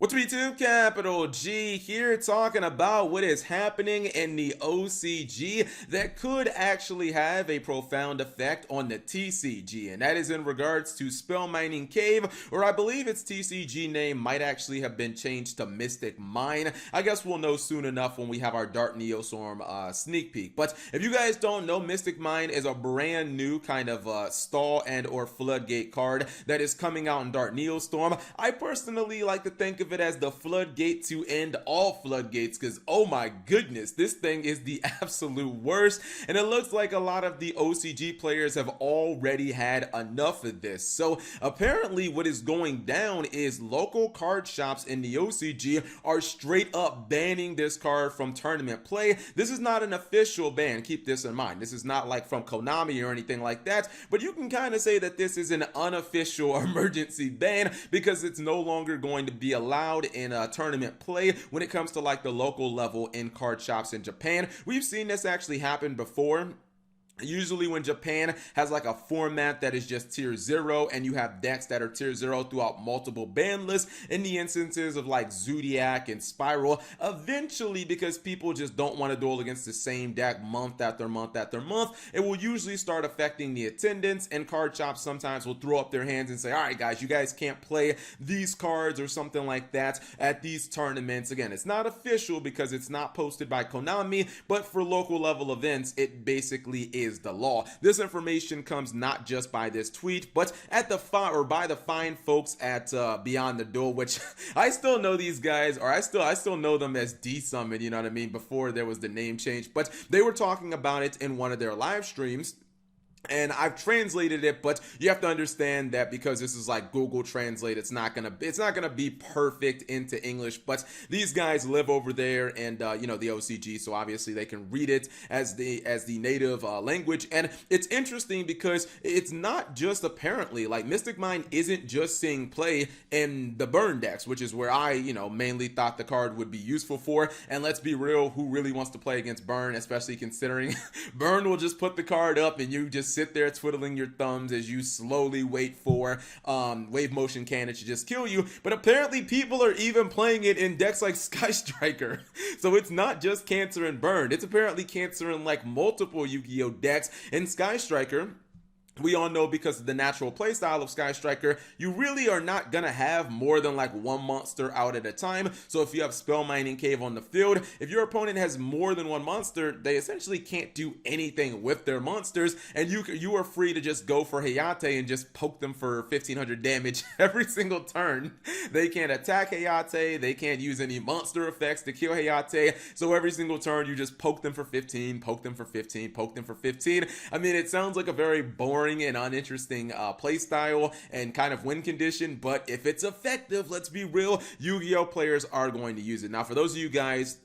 What's B2 capital G here, talking about what is happening in the OCG that could actually have a profound effect on the TCG, and that is in regards to Spell Mining Cave, or I believe its TCG name might actually have been changed to Mystic Mine. I guess we'll know soon enough when we have our Dark Neostorm sneak peek. But if you guys don't know, Mystic Mine is a brand new kind of stall and or floodgate card that is coming out in Dark Neostorm. I personally like to think of it as the floodgate to end all floodgates, because oh my goodness, this thing is the absolute worst, and it looks like a lot of the OCG players have already had enough of this. So apparently what is going down is local card shops in the OCG are straight up banning this card from tournament play. This is not an official ban, keep this in mind. This is not like from Konami or anything like that, but you can kind of say that this is an unofficial emergency ban because it's no longer going to be allowed in tournament play when it comes to like the local level in card shops in Japan. We've seen this actually happen before. Usually when Japan has like a format that is just tier 0 and you have decks that are tier 0 throughout multiple ban lists, in the instances of like Zodiac and Spiral, eventually, because people just don't want to duel against the same deck month after month after month, it will usually start affecting the attendance, and card shops sometimes will throw up their hands and say, all right guys, you guys can't play these cards or something like that at these tournaments. Again, it's not official because it's not posted by Konami, but for local level events it basically is the law. This information comes not just by this tweet, but at the by the fine folks at Beyond the Duel, which I still know these guys, or I still know them as D-Summon, you know what I mean, before there was the name change. But they were talking about it in one of their live streams, and I've translated it, but you have to understand that because this is like Google Translate, it's not gonna be perfect into English. But these guys live over there, and you know, the OCG, so obviously they can read it as the native language. And it's interesting because it's not just, apparently, like Mystic Mine isn't just seeing play in the burn decks, which is where I, you know, mainly thought the card would be useful for. And let's be real, who really wants to play against burn, especially considering burn will just put the card up and you just sit there twiddling your thumbs as you slowly wait for wave motion cannon to just kill you. But apparently people are even playing it in decks like Sky Striker. So it's not just Cancer and Burn, it's apparently Cancer in like multiple Yu-Gi-Oh decks. In Sky Striker, we all know, because of the natural playstyle of Sky Striker, you really are not gonna have more than like one monster out at a time. So if you have Spell Mining Cave on the field, if your opponent has more than one monster, they essentially can't do anything with their monsters, and you are free to just go for Hayate and just poke them for 1500 damage every single turn. They can't attack Hayate, they can't use any monster effects to kill Hayate, so every single turn you just poke them for 15, poke them for 15, poke them for 15. I mean, it sounds like a very boring and uninteresting play style and kind of win condition, but if it's effective, let's be real, Yu-Gi-Oh players are going to use it. Now, for those of you guys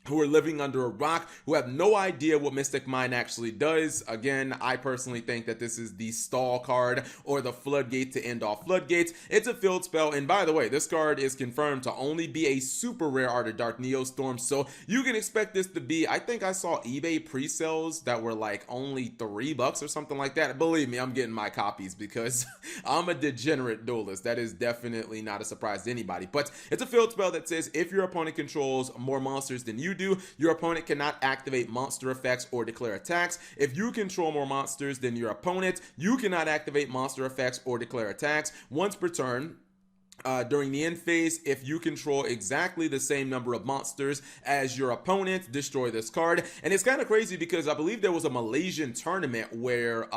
who are living under a rock, who have no idea what Mystic Mine actually does, again, I personally think that this is the stall card or the floodgate to end all floodgates. It's a field spell, and by the way, this card is confirmed to only be a super rare art of Dark Neostorm, so you can expect this to be, I think I saw eBay pre-sales that were like only $3 or something like that. Believe me, I'm getting my copies because I'm a degenerate duelist. That is definitely not a surprise to anybody, but it's a field spell that says if your opponent controls more monsters than you do, your opponent cannot activate monster effects or declare attacks. If you control more monsters than your opponent, you cannot activate monster effects or declare attacks once per turn. During the end phase, if you control exactly the same number of monsters as your opponent, destroy this card. And it's kind of crazy because I believe there was a Malaysian tournament where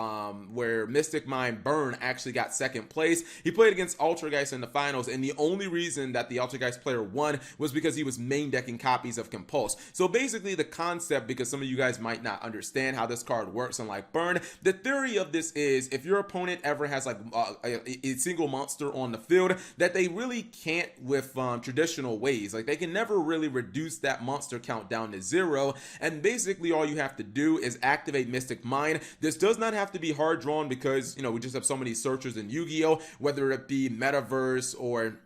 Mystic Mine Burn actually got second place. He played against Ultrageist in the finals, and the only reason that the Ultrageist player won was because he was main decking copies of Compulse. So basically the concept, because some of you guys might not understand how this card works unlike Burn, the theory of this is if your opponent ever has like a single monster on the field that they really can't with traditional ways, like they can never really reduce that monster count down to 0, and basically all you have to do is activate Mystic Mine. This does not have to be hard drawn because, you know, we just have so many searchers in Yu-Gi-Oh, whether it be Metaverse or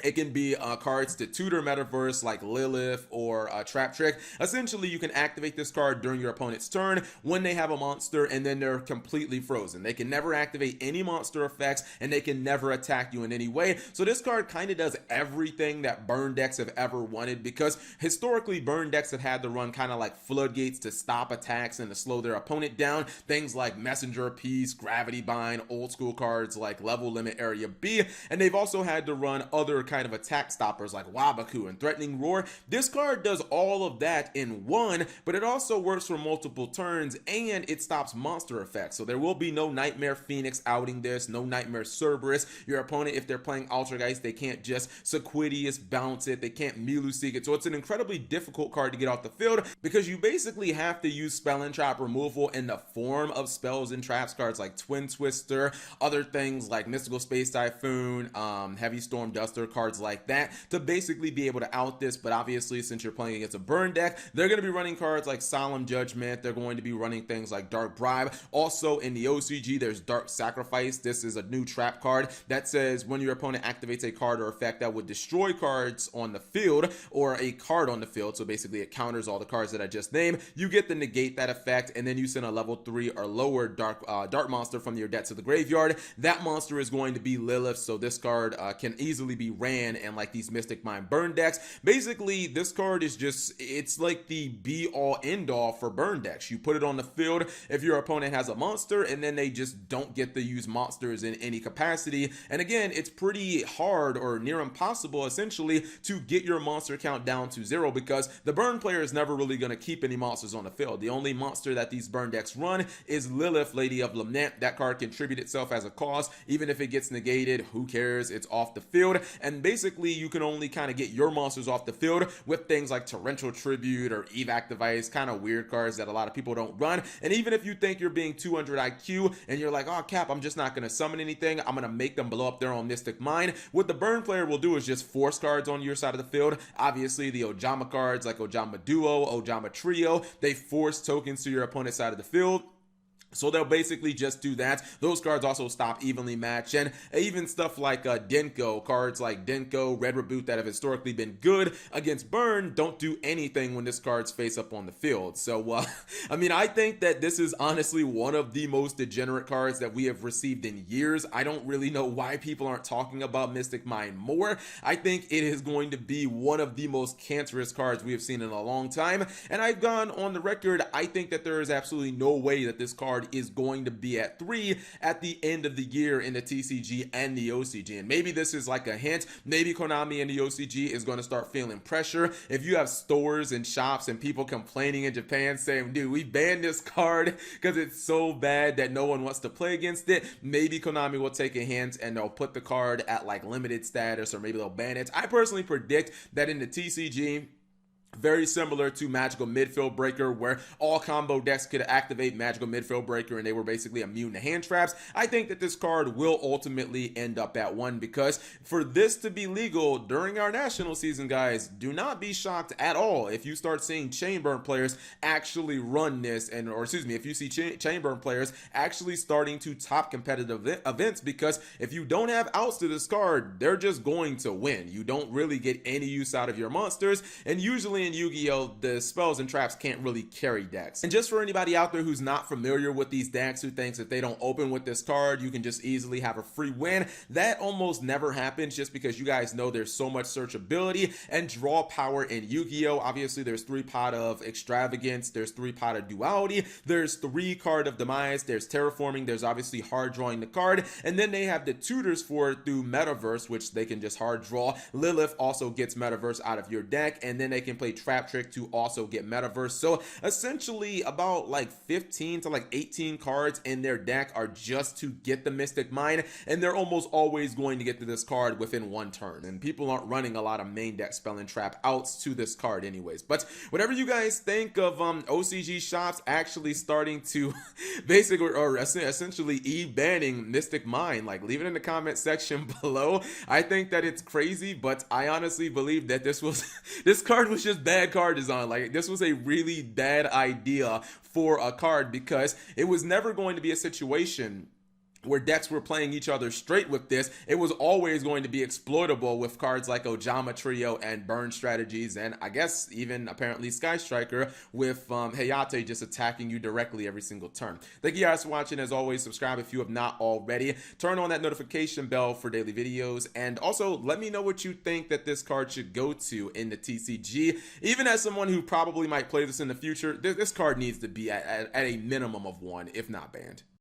It can be cards to tutor Metaverse like Lilith or Trap Trick. Essentially, you can activate this card during your opponent's turn when they have a monster, and then they're completely frozen. They can never activate any monster effects, and they can never attack you in any way. So this card kind of does everything that burn decks have ever wanted, because historically burn decks have had to run kind of like floodgates to stop attacks and to slow their opponent down. Things like Messenger Piece, Gravity Bind, old school cards like Level Limit Area B, and they've also had to run other kind of attack stoppers like Wabaku and Threatening Roar. This card does all of that in one, but it also works for multiple turns, and it stops monster effects. So there will be no Nightmare Phoenix outing this, no Nightmare Cerberus. Your opponent, if they're playing Altergeist, they can't just Sequidius bounce it, they can't Milu Seek it. So it's an incredibly difficult card to get off the field, because you basically have to use spell and trap removal in the form of spells and traps cards like Twin Twister, other things like Mystical Space Typhoon, Heavy Storm Duster, cards like that, to basically be able to out this. But obviously, since you're playing against a burn deck, they're going to be running cards like Solemn Judgment. They're going to be running things like Dark Bribe. Also in the OCG, there's Dark Sacrifice. This is a new trap card that says when your opponent activates a card or effect that would destroy cards on the field, or a card on the field, so basically it counters all the cards that I just named, you get to negate that effect, and then you send a level 3 or lower dark monster from your deck to the graveyard. That monster is going to be Lilith, so this card can easily be ran in like these Mystic Mind burn decks. Basically, this card is just, it's like the be all end all for burn decks. You put it on the field if your opponent has a monster, and then they just don't get to use monsters in any capacity. And again, it's pretty hard or near impossible essentially to get your monster count down to 0, because the burn player is never really going to keep any monsters on the field. The only monster that these burn decks run is Lilith, Lady of Lament. That card can tribute itself as a cost. Even if it gets negated, who cares? It's off the field. And basically, you can only kind of get your monsters off the field with things like Torrential Tribute or Evac Device, kind of weird cards that a lot of people don't run. And even if you think you're being 200 IQ and you're like, oh Cap, I'm just not going to summon anything, I'm going to make them blow up their own Mystic Mine, what the burn player will do is just force cards on your side of the field. Obviously, the Ojama cards like Ojama Duo, Ojama Trio, they force tokens to your opponent's side of the field. So they'll basically just do that. Those cards also stop evenly match, and even stuff like Denko, cards like Denko, Red Reboot that have historically been good against burn, don't do anything when this card's face up on the field. So, I mean, I think that this is honestly one of the most degenerate cards that we have received in years. I don't really know why people aren't talking about Mystic Mine more. I think it is going to be one of the most cancerous cards we have seen in a long time, and I've gone on the record, I think that there is absolutely no way that this card is going to be at 3 at the end of the year in the TCG and the OCG. And maybe this is like a hint. Maybe Konami and the OCG is going to start feeling pressure. If you have stores and shops and people complaining in Japan saying, dude, we banned this card because it's so bad that no one wants to play against it, maybe Konami will take a hint and they'll put the card at like limited status, or maybe they'll ban it. I personally predict that in the TCG, very similar to Magical Midfield Breaker, where all combo decks could activate Magical Midfield Breaker and they were basically immune to hand traps. I think that this card will ultimately end up at 1, because for this to be legal during our national season, guys, do not be shocked at all if you start seeing Chainburn players actually run this, and or excuse me, if you see Chainburn players actually starting to top competitive events, because if you don't have outs to this card, they're just going to win. You don't really get any use out of your monsters, and usually in Yu-Gi-Oh, the spells and traps can't really carry decks. And just for anybody out there who's not familiar with these decks, who thinks if they don't open with this card, you can just easily have a free win, that almost never happens, just because you guys know there's so much searchability and draw power in Yu-Gi-Oh. Obviously, there's 3 pot of Extravagance, there's 3 pot of Duality, there's 3 card of Demise, there's Terraforming, there's obviously hard drawing the card, and then they have the tutors for it through Metaverse, which they can just hard draw. Lilith also gets Metaverse out of your deck, and then they can play Trap Trick to also get Metaverse. So essentially about like 15 to like 18 cards in their deck are just to get the Mystic Mine, and they're almost always going to get to this card within 1 turn, and people aren't running a lot of main deck spell and trap outs to this card anyways. But whatever you guys think of OCG shops actually starting to basically or essentially e-banning Mystic Mine, like leave it in the comment section below. I think that it's crazy, but I honestly believe that this card was just bad card design. Like, this was a really bad idea for a card, because it was never going to be a situation where decks were playing each other straight with this, it was always going to be exploitable with cards like Ojama Trio and Burn strategies, and I guess even apparently Sky Striker with Hayate just attacking you directly every single turn. Thank you guys for watching. As always, subscribe if you have not already. Turn on that notification bell for daily videos, and also let me know what you think that this card should go to in the TCG. Even as someone who probably might play this in the future, this card needs to be at a minimum of 1, if not banned.